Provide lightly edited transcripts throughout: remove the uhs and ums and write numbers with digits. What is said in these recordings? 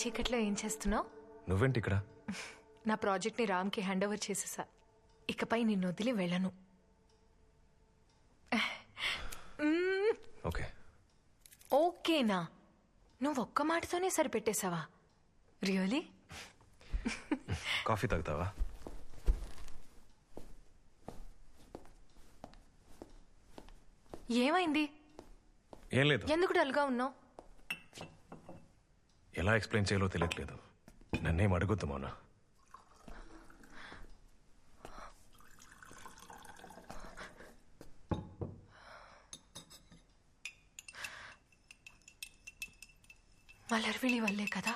చీకట్లో ఏం చేస్తున్నావు? నువ్వేంటి ఇక్కడ? నా ప్రాజెక్ట్ని రామ్కి హ్యాండ్ ఓవర్ చేసేసా. ఇకపై నిన్ను వదిలి వెళ్ళను. ఓకే. ఓకేనా? నువ్వు ఒక్క మాటతోనే సరిపెట్టేశావా? రియలీ? కాఫీ తాగుతావా? ఏమైంది? ఏం లేదు. ఎందుకు డల్గా ఉన్నావు? ఎలా ఎక్స్ప్లెయిన్ చేయాలో తెలియట్లేదు. నన్నేం అడుగుద్దు మౌనా. మలర్విళి వల్లే కదా?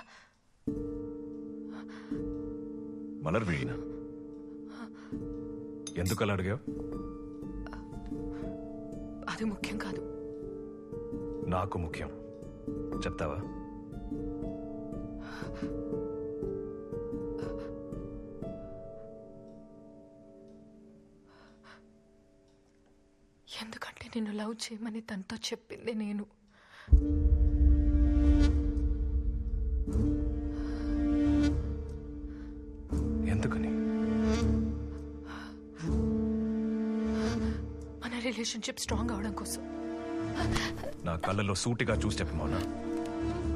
మలర్విళినా? ఎందుకు అలా అడిగావు? అది ముఖ్యం కాదు. నాకు ముఖ్యం. చెప్తావా? ఎందుకంటే నిన్ను లవ్ చేయమని తనతో చెప్పింది నేను. ఎందుకని? మన రిలేషన్షిప్ స్ట్రాంగ్ అవడం కోసం. నా కళ్ళలో సూటిగా చూసి చెప్పు మౌనా.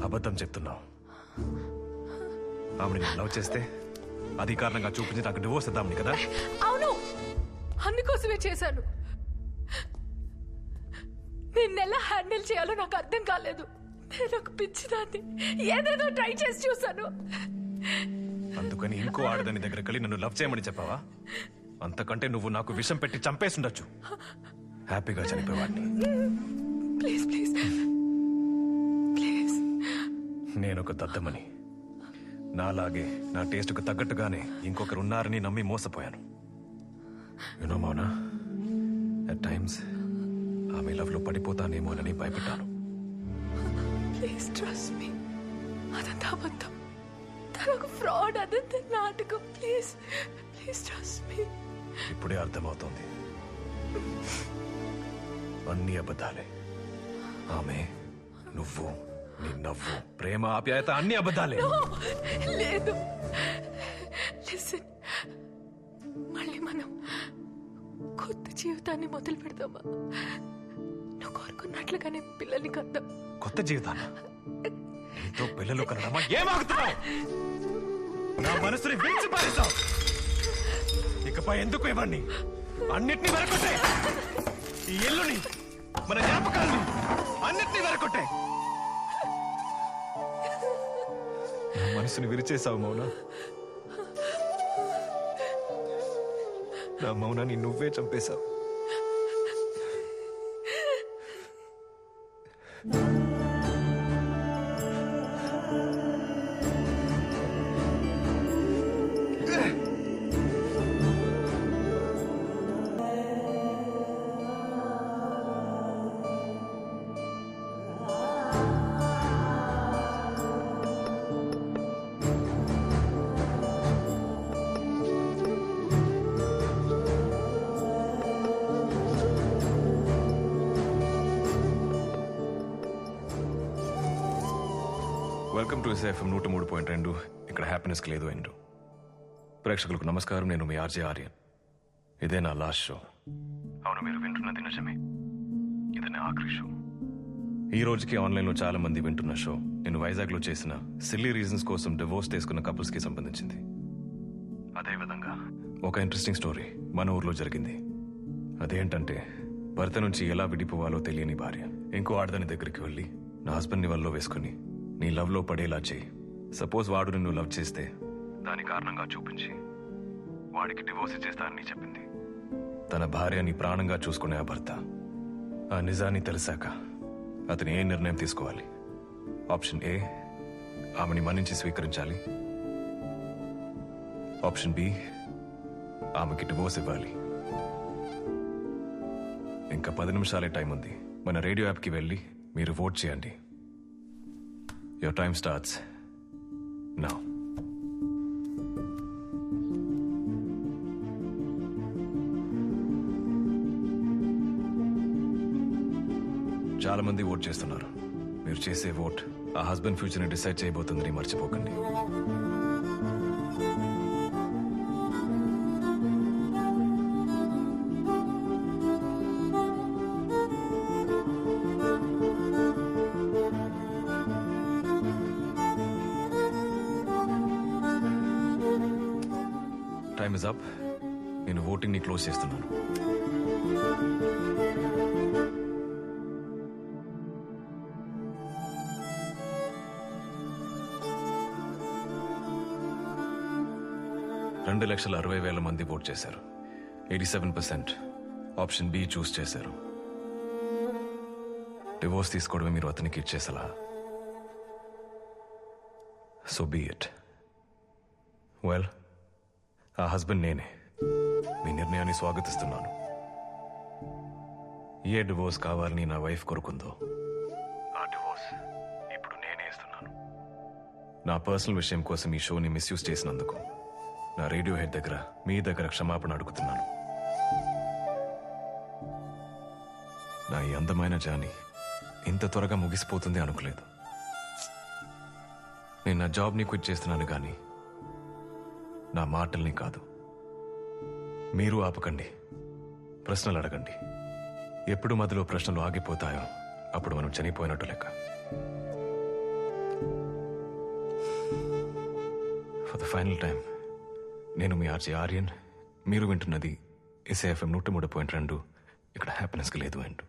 అబద్ధం చెప్తున్నావు. ఆమెని లవ్ చేస్తే అది కారణంగా చూపించి నాకు డివోర్స్ ఇద్దామని కదా? అవును, అందుకోసమే చేశాను. నిన్నెలా హ్యాండిల్ చేయాలో నాకు అర్థం కాలేదు. నేను ఒక పిచ్చిదాన్ని, ఏదేదో ట్రై చేసి చూశాను. అందుకని ఇంకో ఆడదాని దగ్గరికి వెళ్ళి నన్ను లవ్ చేయమని చెప్పావా? అంతకంటే నువ్వు నాకు విషం పెట్టి చంపేసుండొచ్చు. హ్యాపీగా చనిపోయేవాడిని. Please please please. నేనొక దద్దమని, నాలాగే నా టేస్ట్కు తగ్గట్టుగానే ఇంకొకరు ఉన్నారని నమ్మి మోసపోయాను. యునో మౌనా, అట్ టైమ్స్ ఆమె లవ్ లో పడిపోతానేమోనని భయపడ్డాను. Please trust me. అదంతా అబద్ధం. తను ఒక ఫ్రాడ్. అదంతా నాటకం. Please please trust me. ఇప్పుడే అర్థమవుతోంది. అన్ని అబద్ధాలే. ఆమె, నువ్వు, నీ నవ్వు, ప్రేమ, ఆప్యాయత అన్ని అబద్ధాలే. లేదు. లిసన్, మళ్ళీ మనం కొత్త జీవితాన్ని మొదలు పెడదామా? నువ్వు కోరుకున్నట్లుగానే పిల్లల్ని కద్దాం. కొత్త జీవితాన్ని? నీతో పిల్లలు కనడమా? ఏమాగుతున్నావు? నా మనసుని విరిచి పారేశావు. ఇకపై ఎందుకు ఇవన్నీ? అన్నిటినీ వెరకొట్టే. ఈ ఇల్లుని, మన జ్ఞాపకాలని అన్నిటినీ వెరకొట్టే. నా మనసుని విరిచేశావు మౌనా. నా మౌనాన్ని నువ్వే చంపేశావు. Welcome to SFM 103.2. ఇక్కడ హ్యాపీనెస్కి లేదు ఎండు. ప్రేక్షకులకు నమస్కారం. నేను మీ ఆర్జే ఆర్యన్. ఇదే నా లాస్ట్ షో. అవును, మీరు వింటున్నది నిజమే. ఇదే నా ఆఖరి షో. ఈ రోజుకి ఆన్లైన్లో చాలా మంది వింటున్న షో నేను వైజాగ్లో చేసిన సిల్లీ రీజన్స్ కోసం డివోర్స్ తీసుకున్న కపుల్స్కి సంబంధించింది. అదేవిధంగా ఒక ఇంట్రెస్టింగ్ స్టోరీ మన ఊర్లో జరిగింది. అదేంటంటే, భర్త నుంచి ఎలా విడిపోవాలో తెలియని భార్య ఇంకో ఆడదాని దగ్గరికి వెళ్ళి నా హస్బెండ్ని వల్లో వేసుకుని నీ లవ్ లో పడేలా చేయి. సపోజ్ వాడు నిన్ను లవ్ చేస్తే దాని కారణంగా చూపించి వాడికి డివోర్స్ ఇచ్చేస్తానని చెప్పింది. తన భార్యని ప్రాణంగా చూసుకునే ఆ భర్త ఆ నిజాన్ని తెలిసాక అతను ఏ నిర్ణయం తీసుకోవాలి? ఆప్షన్ ఏ, ఆమెని మన్నించి స్వీకరించాలి. ఆప్షన్ బి, ఆమెకి డివోర్స్ ఇవ్వాలి. ఇంకా 10 నిమిషాలే టైం ఉంది. మన రేడియో యాప్కి వెళ్ళి మీరు ఓట్ చేయండి. Your time starts now. చాలా మంది ఓట్ చేస్తున్నారు. మీరు చేసే ఓట్ ఆ హస్బెండ్ ఫ్యూచర్ని డిసైడ్ చేయబోతుందని మర్చిపోకండి. Time is up. నేను ఓటింగ్ని క్లోజ్ చేస్తున్నాను. రెండు 2,60,000 మంది ఓట్ చేశారు. 87% ఆప్షన్ బి చూస్ చేశారు. డివోర్స్ తీసుకోవడమే మీరు అతనికి ఇచ్చేసలా. So be it. వెల్, ఆ హస్బెండ్ నేనే. మీ నిర్ణయాన్ని స్వాగతిస్తున్నాను. ఏ డివోర్స్ కావాలని నా వైఫ్ కోరుకుందో ఆ డివోర్స్ ఇప్పుడు నేనే ఇస్తున్నాను. నా పర్సనల్ విషయం కోసం ఈ షోని మిస్యూజ్ చేసినందుకు నా రేడియో హెడ్ దగ్గర మీ దగ్గర క్షమాపణ అడుగుతున్నాను. నా ఈ అందమైన జాని ఇంత త్వరగా ముగిసిపోతుంది అనుకోలేదు. నేను నా జాబ్ని క్విట్ చేస్తున్నాను కానీ నా మాటల్ని కాదు. మీరు ఆపకండి, ప్రశ్నలు అడగండి. ఎప్పుడు మధ్యలో ప్రశ్నలు ఆగిపోతాయో అప్పుడు మనం చనిపోయినట్టు లెక్క. ఫర్ ద ఫైనల్ టైం, నేను మీ ఆర్జే ఆర్యన్. మీరు వింటున్నది ఎస్ఏఎఫ్ఎం 103.2. ఇక్కడ హ్యాపీనెస్కి లేదు అంటూ.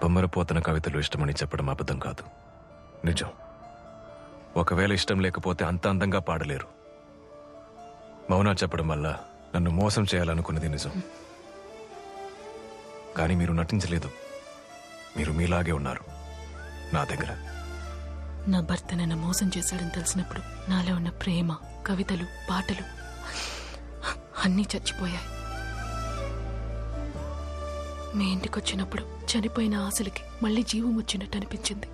బొమ్మరపోతన కవితలు ఇష్టమని చెప్పడం అబద్ధం కాదు, నిజం. ఒకవేళ ఇష్టం లేకపోతే అంత అందంగా పాడలేరు. మౌనా చెప్పడం వల్ల నన్ను మోసం చేయాలనుకున్నది నిజం. కానీ మీరు నటించలేదు. మీరు మీలాగే ఉన్నారు నా దగ్గర. నా భర్త నన్ను మోసం చేశాడని తెలిసినప్పుడు నాలో ఉన్న ప్రేమ, కవితలు, పాటలు అన్నీ చచ్చిపోయాయి. మీ ఇంటికి వచ్చినప్పుడు చనిపోయిన ఆశలకి మళ్ళీ జీవం వచ్చినట్టు అనిపించింది.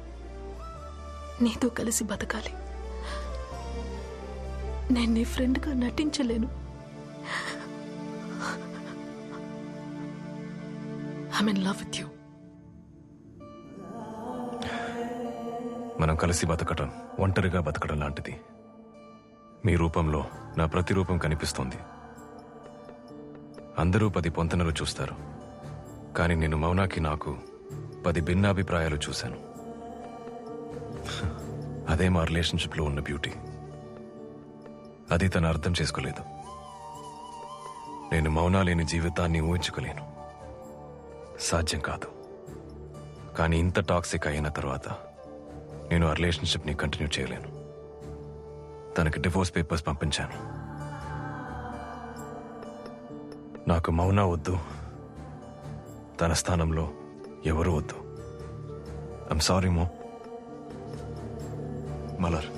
నీతో కలిసి బతకాలి. నేను నీ ఫ్రెండ్గా నటించలేను. I'm in love with you. మనం కలిసి బతకటం ఒంటరిగా బతకడం లాంటిది. మీ రూపంలో నా ప్రతిరూపం కనిపిస్తోంది. అందరూ 10 పొంతనలు చూస్తారు, కానీ నేను మౌనాకి నాకు 10 భిన్నాభిప్రాయాలు చూశాను. అదే మా రిలేషన్షిప్లో ఉన్న బ్యూటీ. అది తను అర్థం చేసుకోలేదు. నేను మౌనా లేని జీవితాన్ని ఊహించుకోలేను, సాధ్యం కాదు. కానీ ఇంత టాక్సిక్ అయిన తర్వాత నేను ఆ రిలేషన్షిప్ని కంటిన్యూ చేయలేను. తనకి డివోర్స్ పేపర్స్ పంపించాను. నాకు మౌనా వద్దు, తన స్థానంలో ఎవరు వద్దు. ఐమ్ సారీ మో. మలర్,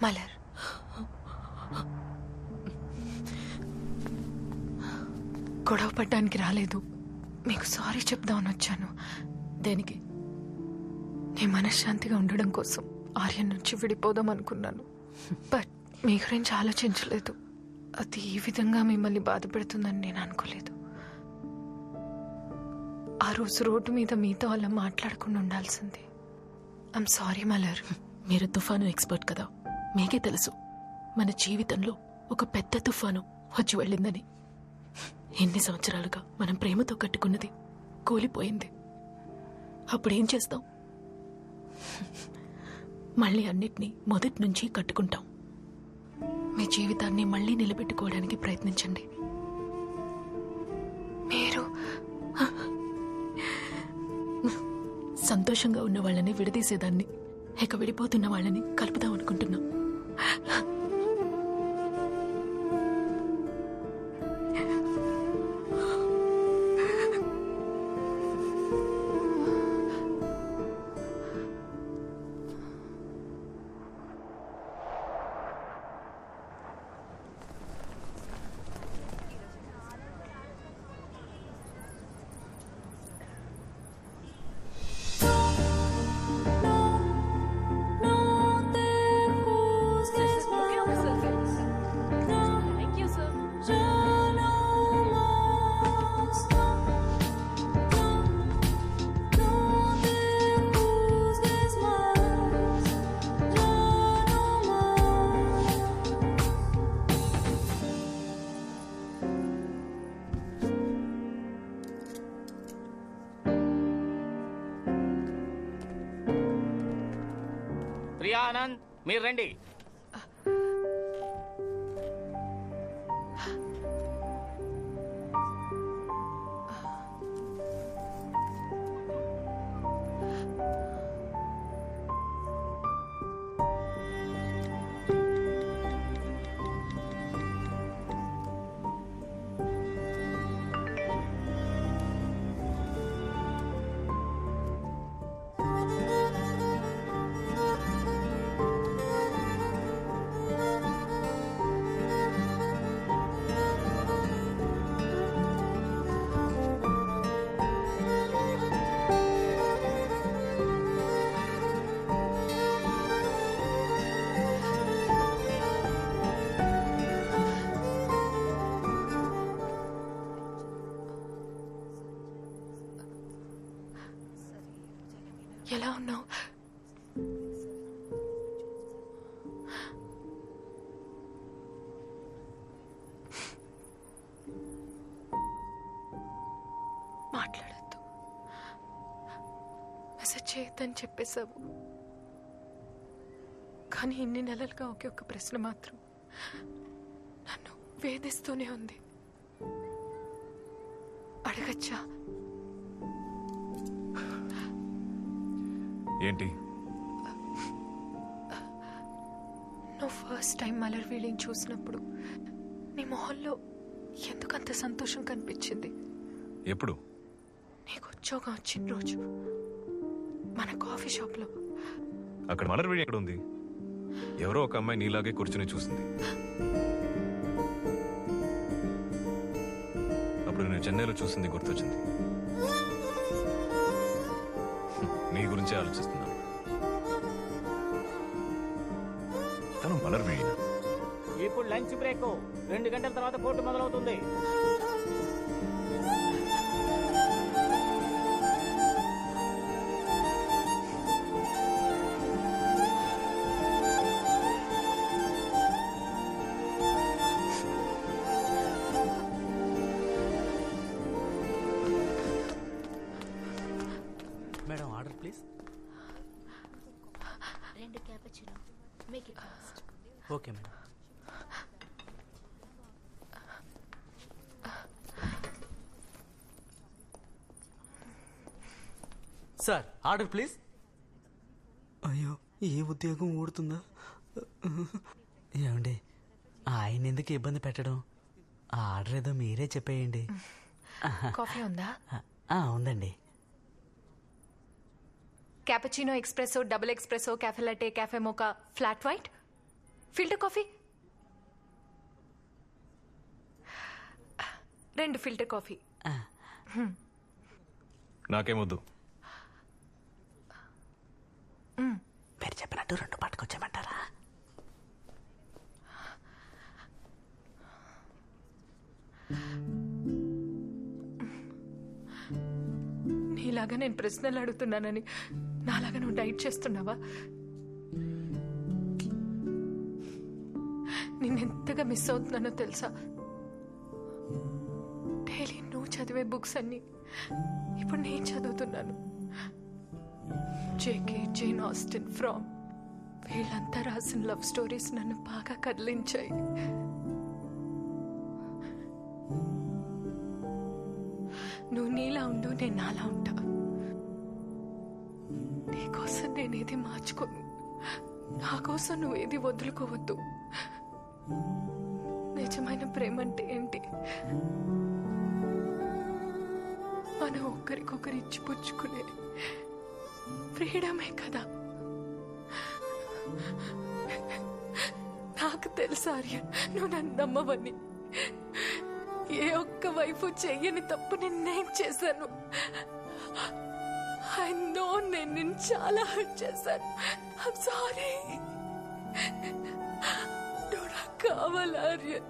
మలర్, గొడవ పడ్డానికి రాలేదు, మీకు సారీ చెప్దామని వచ్చాను. దేనికి? నీ మనశ్శాంతిగా ఉండడం కోసం ఆర్యన్ నుంచి విడిపోదాం అనుకున్నాను. బట్ మీ గురించి ఆలోచించలేదు. అది ఈ విధంగా మిమ్మల్ని బాధ పెడుతుందని నేను అనుకోలేదు. ఆ రోజు రోడ్డు మీద మీతో అలా మాట్లాడకుండా ఉండాల్సింది. I'm sorry Malar. మీరు తుఫాను ఎక్స్పర్ట్ కదా, మీకే తెలుసు మన జీవితంలో ఒక పెద్ద తుఫాను వచ్చి వెళ్ళిందని. ఎన్ని సంవత్సరాలుగా మనం ప్రేమతో కట్టుకున్నది కూలిపోయింది. అప్పుడేం చేస్తాం? మళ్ళీ అన్నిటినీ మొదటి నుంచి కట్టుకుంటాం. మీ జీవితాన్ని మళ్ళీ నిలబెట్టుకోవడానికి ప్రయత్నించండి. మీరు సంతోషంగా ఉన్న వాళ్ళని విడదీసేదాన్ని, ఇక విడిపోతున్న వాళ్ళని కలుపుదాం అనుకుంటున్నా. ప్రియా ఆనంద్, మీరు రండి. ఎలా ఉన్నావు? మాట్లాడద్దు, మెసేజ్ చేయొద్దని చెప్పేశావు. కానీ ఇన్ని నెలలుగా ఒకే ఒక్క ప్రశ్న మాత్రం నన్ను వేధిస్తూనే ఉంది. అడగచ్చా? ఏంటి? నువ్వు ఫస్ట్ టైం మలర్ వీళ్ళని చూసినప్పుడు నీ మొహంలో ఎందుకంత సంతోషం కనిపించింది? ఎప్పుడు? నీకు ఉద్యోగం వచ్చిన రోజు మన కాఫీ షాప్లో. అక్కడ మలర్ వీడి ఎక్కడ ఉంది? ఎవరో ఒక అమ్మాయి నీలాగే కూర్చుని చూసింది. అప్పుడు నేను చెన్నైలో చూసింది గుర్తొచ్చింది. నీ గురించే ఆలోచిస్తున్నాను. తను మలర్ వీడినా? ఇప్పుడు లంచ్ బ్రేక్, 2 గంటల తర్వాత కోర్టు మొదలవుతుంది. Madam, order please. 2 cappuccino, make it fast. Okay madam. Sir, order please. అయ్యో, ఏ ఉద్యోగం ఊడుతుందా? ఏమండి, ఆయన ఎందుకు ఇబ్బంది పెట్టడం? ఆ ఆర్డర్ ఏదో మీరే చెప్పేయండి. కాఫీ ఉందా? ఉందండి. Cappuccino, espresso, double espresso, cafe latte, cafe mocha, flat white. Filter coffee 2 filter coffee. నాకేమొద్దు. మీరు చెప్పినట్టు 2 పట్టుకొచ్చామంటారా? నీలాగా నేను ప్రశ్నలు అడుగుతున్నానని నాలాగా నువ్వు డైట్ చేస్తున్నావా? నిన్నెంతగా మిస్ అవుతున్నానో తెలుసా? డైలీ నువ్వు చదివే బుక్స్ అన్ని ఇప్పుడు నేను చదువుతున్నాను. జేకే, జేన్ ఆస్టిన్, ఫ్రామ్ వీళ్ళంతా రాసిన లవ్ స్టోరీస్ నన్ను బాగా కదిలించాయి. నువ్వు నీలా ఉండు, నేను నాలా ఉంటా. నీకోసం నేనేది మార్చుకోను, నా కోసం నువ్వేది వదులుకోవద్దు. నిజమైన ప్రేమ అంటే ఏంటి? మనం ఒకరికొకరు ఇచ్చిపుచ్చుకునే ఫ్రీడమే కదా. నాకు తెలుసు ఆర్యన్, నువ్వు నన్ను నమ్మవని. ఏ ఒక్క వైపు చెయ్యని తప్పు నేను చేశాను. ఐ నో నేను నిన్ను చాలా హర్ట్ చేశాను. I'm sorry. నువ్వు నాకు కావాలి ఆర్యన్,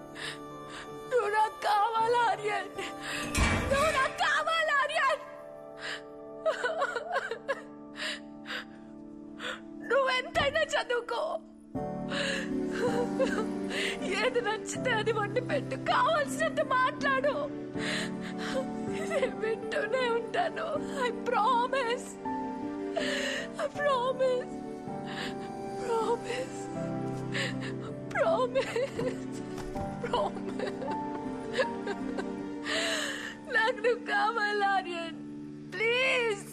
నువ్వు నాకు కావాలి ఆర్యన్, నువ్వు నాకు కావాలి ఆర్యన్. నువ్వెంతైనా చదువుకో, ఏది నచ్చితే అది వండి పెట్టు, కావాల్సినంత మాట్లాడు. నేను వింటూనే ఉంటాను. I promise, I promise, promise, promise, promise. నాకు నువ్వు కావాలి ఆర్యన్, ప్లీజ్.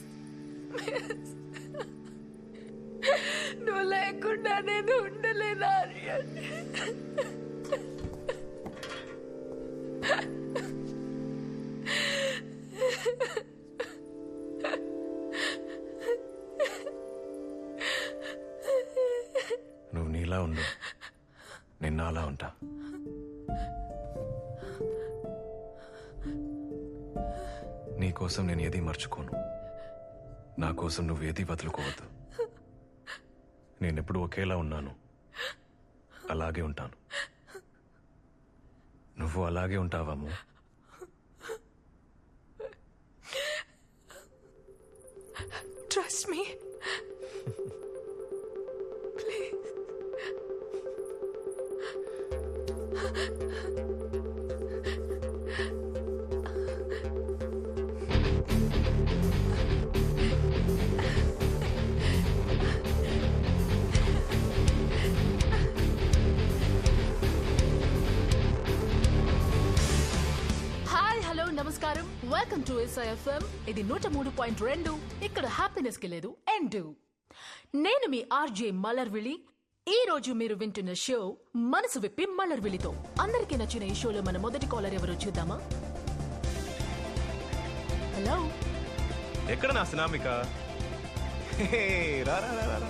నువ్వు లేకుండా నేను ఉండలేను ఆర్యన్. నువ్వు నీలా ఉండు, నేను నాలా ఉంటా. నీకోసం నేను ఏది మర్చుకోను, నా కోసం నువ్వు ఏది వదులుకోవద్దు. నేనెప్పుడు ఒకేలా ఉన్నాను, అలాగే ఉంటాను. నువ్వు అలాగే ఉంటావాము. Trust me, please. నమస్కారం, వెల్కమ్ టు SIFM. ఇది 103.2. ఇక్కడ హ్యాపీనెస్ కి లేదు ఎండ్. నేను మీ RJ మలర్విళి. ఈ రోజు మీరు వింటున్న షో మనసు విప్పి మలర్విళితో. అందరికీ నచ్చిన ఈ షోలో మన మొదటి కాలర్ ఎవరో చూద్దామా? హలో, ఎక్కడ నా స్నామిక? రా రా రా రా.